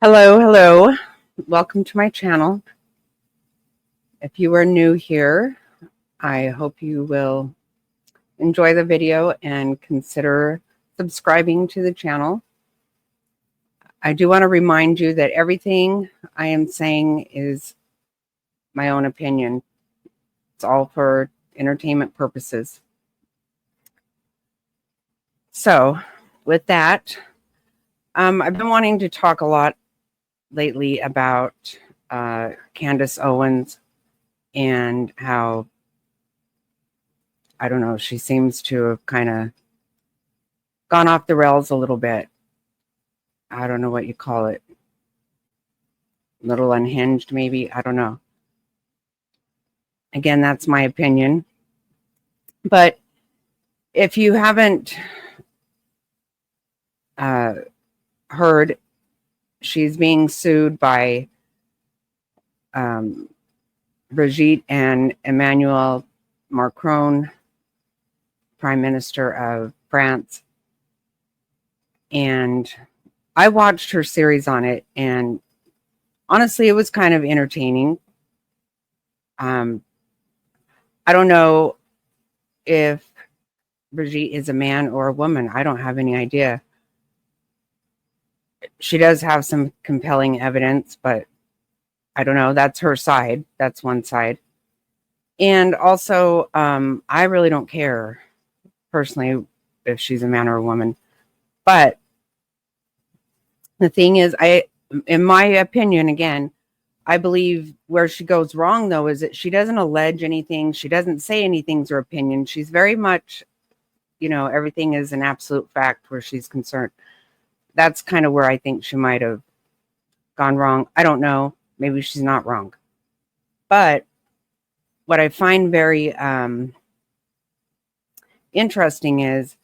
Hello. Welcome to my channel. If you are new here, I hope you will enjoy the video and consider subscribing to the channel. I do want to remind you that everything I am saying is my own opinion. It's all for entertainment purposes. So, with that, I've been wanting to talk a lot lately about Candace Owens and how, I don't know, she seems to have kind of gone off the rails a little bit. I don't know what you call it. A little unhinged, maybe. I don't know. Again, that's my opinion. But if you haven't heard, she's being sued by Brigitte and Emmanuel Macron, Prime Minister of France. And I watched her series on it, and honestly, it was kind of entertaining. I don't know if Brigitte is a man or a woman. I don't have any idea. She does have some compelling evidence, but I don't know. That's her side. That's one side. And also, I really don't care, personally, if she's a man or a woman. But the thing is, in my opinion, again, I believe where she goes wrong, though, is that she doesn't allege anything. She doesn't say anything's her opinion. She's very much, everything is an absolute fact where she's concerned. That's kind of where I think she might have gone wrong. I don't know. Maybe she's not wrong. But what I find very interesting is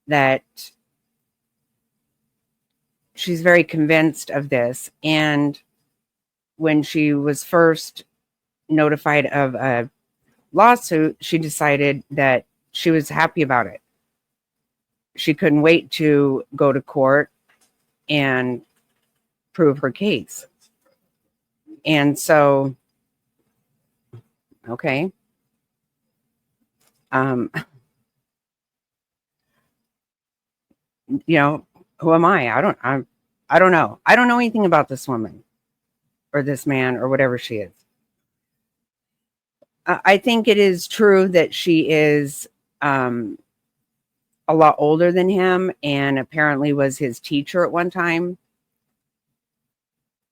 that she's very convinced of this. And when she was first notified of a lawsuit, she decided that she was happy about it. She couldn't wait to go to court and prove her case. And so, okay. Who am I? I don't know. I don't know anything about this woman or this man or whatever she is. I think it is true that she is a lot older than him and apparently was his teacher at one time.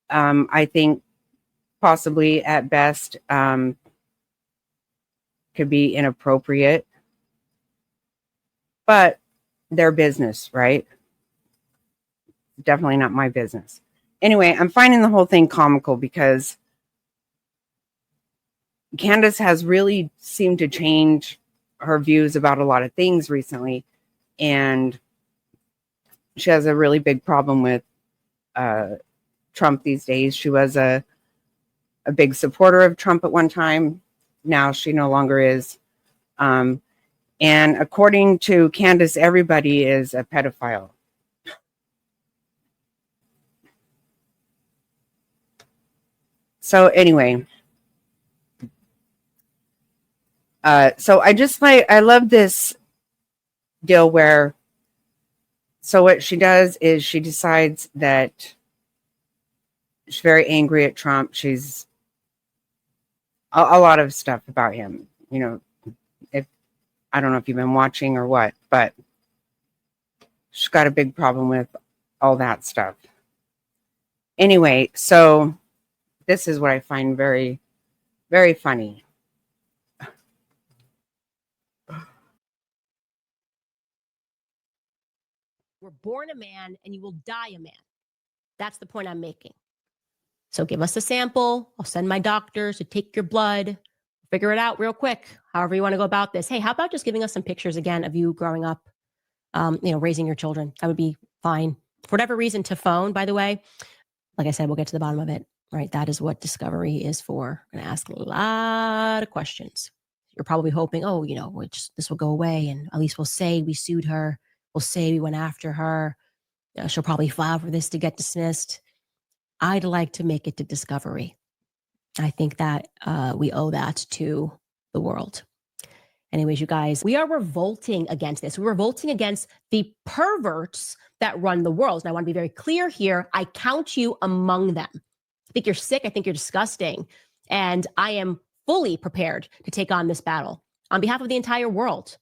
I think possibly at best could be inappropriate, but their business, right? Definitely not my business. Anyway, I'm finding the whole thing comical because Candace has really seemed to change her views about a lot of things recently. And she has a really big problem with Trump these days. She was a big supporter of Trump at one time. Now she no longer is. And according to Candace, everybody is a pedophile. So anyway, so I love this deal where, so what she does is she decides that she's very angry at Trump. She's a lot of stuff about him, if I don't know if you've been watching or what, but she's got a big problem with all that stuff. Anyway, so this is what I find very, very funny. We're born a man and you will die a man. That's the point I'm making. So give us a sample. I'll send my doctors to take your blood, figure it out real quick, however you want to go about this. Hey, how about just giving us some pictures again of you growing up, raising your children? That would be fine. For whatever reason, to phone, by the way, like I said, we'll get to the bottom of it, right? That is what Discovery is for. I'm going to ask a lot of questions. You're probably hoping, this will go away and at least we'll say we sued her. We'll say we went after her. She'll probably file for this to get dismissed. I'd like to make it to Discovery. I think that we owe that to the world. Anyways, you guys, we are revolting against this. We're revolting against the perverts that run the world. And I want to be very clear here. I count you among them. I think you're sick. I think you're disgusting. And I am fully prepared to take on this battle on behalf of the entire world.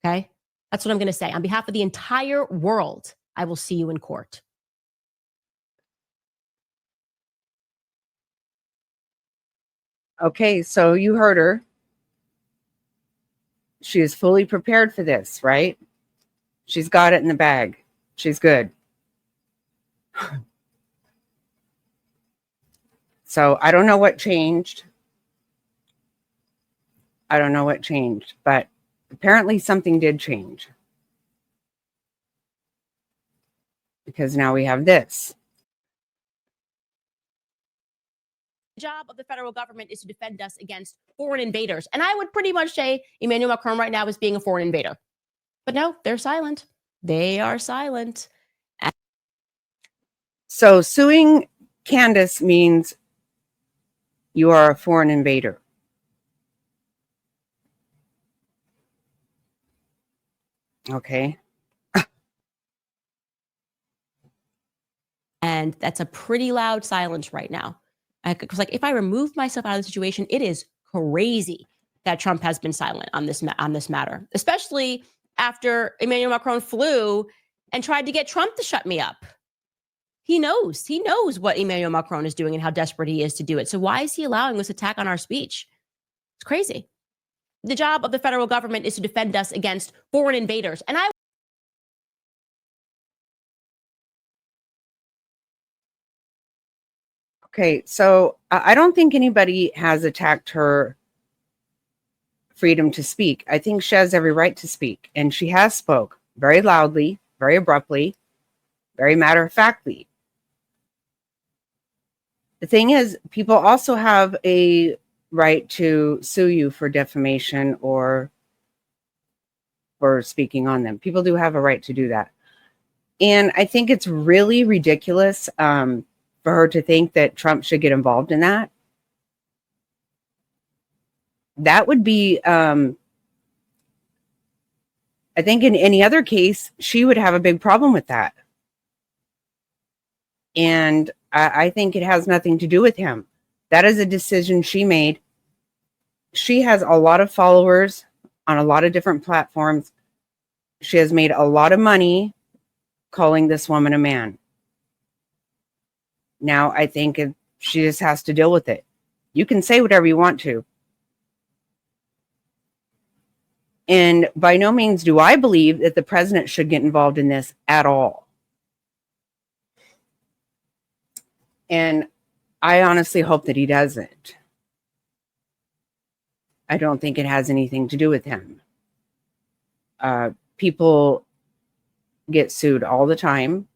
Okay? That's what I'm going to say. On behalf of the entire world, I will see you in court. Okay, so you heard her. She is fully prepared for this, right? She's got it in the bag. She's good. So I don't know what changed. I don't know what changed, but apparently something did change. Because now we have this. The job of the federal government is to defend us against foreign invaders. And I would pretty much say Emmanuel Macron right now is being a foreign invader. But no, they're silent. They are silent. So suing Candace means you are a foreign invader. Okay. And that's a pretty loud silence right now. Because like if I remove myself out of the situation, it is crazy that Trump has been silent on this matter, especially after Emmanuel Macron flew and tried to get Trump to shut me up. He knows what Emmanuel Macron is doing and how desperate he is to do it. So why is he allowing this attack on our speech? It's crazy. The job of the federal government is to defend us against foreign invaders. And Okay, so I don't think anybody has attacked her freedom to speak. I think she has every right to speak, and she has spoke very loudly, very abruptly, very matter-of-factly. The thing is, people also have a right to sue you for defamation or for speaking on them. People do have a right to do that. And I think it's really ridiculous for her to think that Trump should get involved in that. That would be, I think in any other case, she would have a big problem with that. And I think it has nothing to do with him. That is a decision she made. She has a lot of followers on a lot of different platforms. She has made a lot of money calling this woman a man. Now, I think she just has to deal with it. You can say whatever you want to. And by no means do I believe that the president should get involved in this at all. And I honestly hope that he doesn't. I don't think it has anything to do with him. People get sued all the time.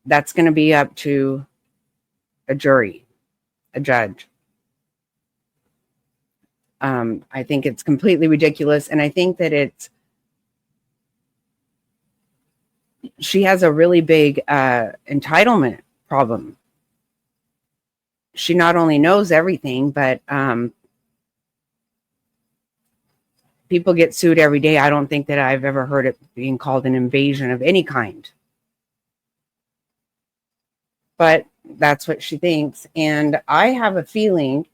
That's going to be up to a jury, a judge. I think it's completely ridiculous. And I think that she has a really big entitlement problem. She not only knows everything, but people get sued every day. I don't think that I've ever heard it being called an invasion of any kind. But that's what she thinks. And I have a feeling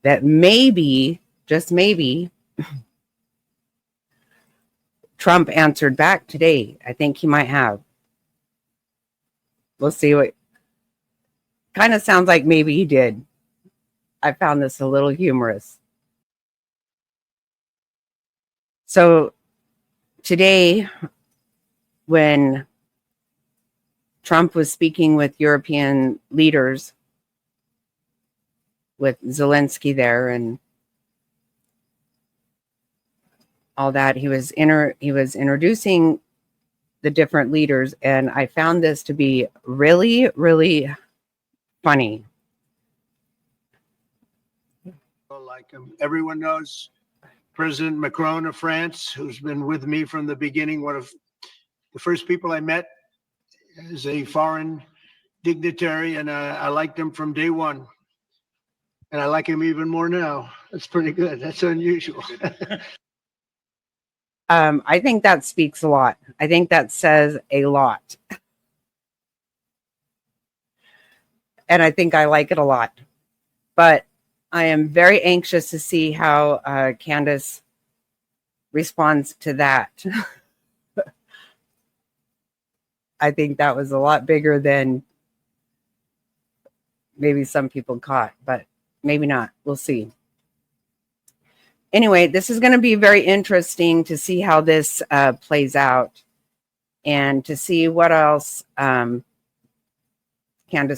that maybe, just maybe, Trump answered back today. I think he might have. We'll see what. Kind of sounds like maybe he did. I found this a little humorous. So today, when Trump was speaking with European leaders, with Zelensky there and all that, he was introducing the different leaders, and I found this to be really, really funny. Like everyone knows, President Macron of France, who's been with me from the beginning, one of the first people I met as a foreign dignitary, and I liked him from day one. And I like him even more now. That's pretty good. That's unusual. I think that speaks a lot. I think that says a lot. And I think I like it a lot. But I am very anxious to see how Candace responds to that. I think that was a lot bigger than maybe some people caught, but maybe not. We'll see. Anyway, this is going to be very interesting to see how this plays out and to see what else Candace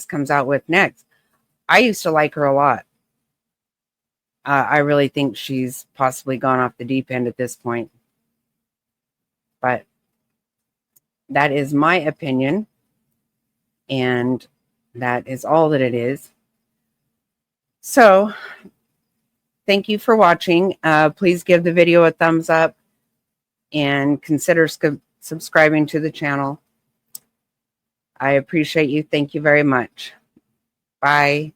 comes out with next. I used to like her a lot. I really think she's possibly gone off the deep end at this point. But that is my opinion. And that is all that it is. So, thank you for watching. Please give the video a thumbs up and consider subscribing to the channel. I appreciate you. Thank you very much. Bye.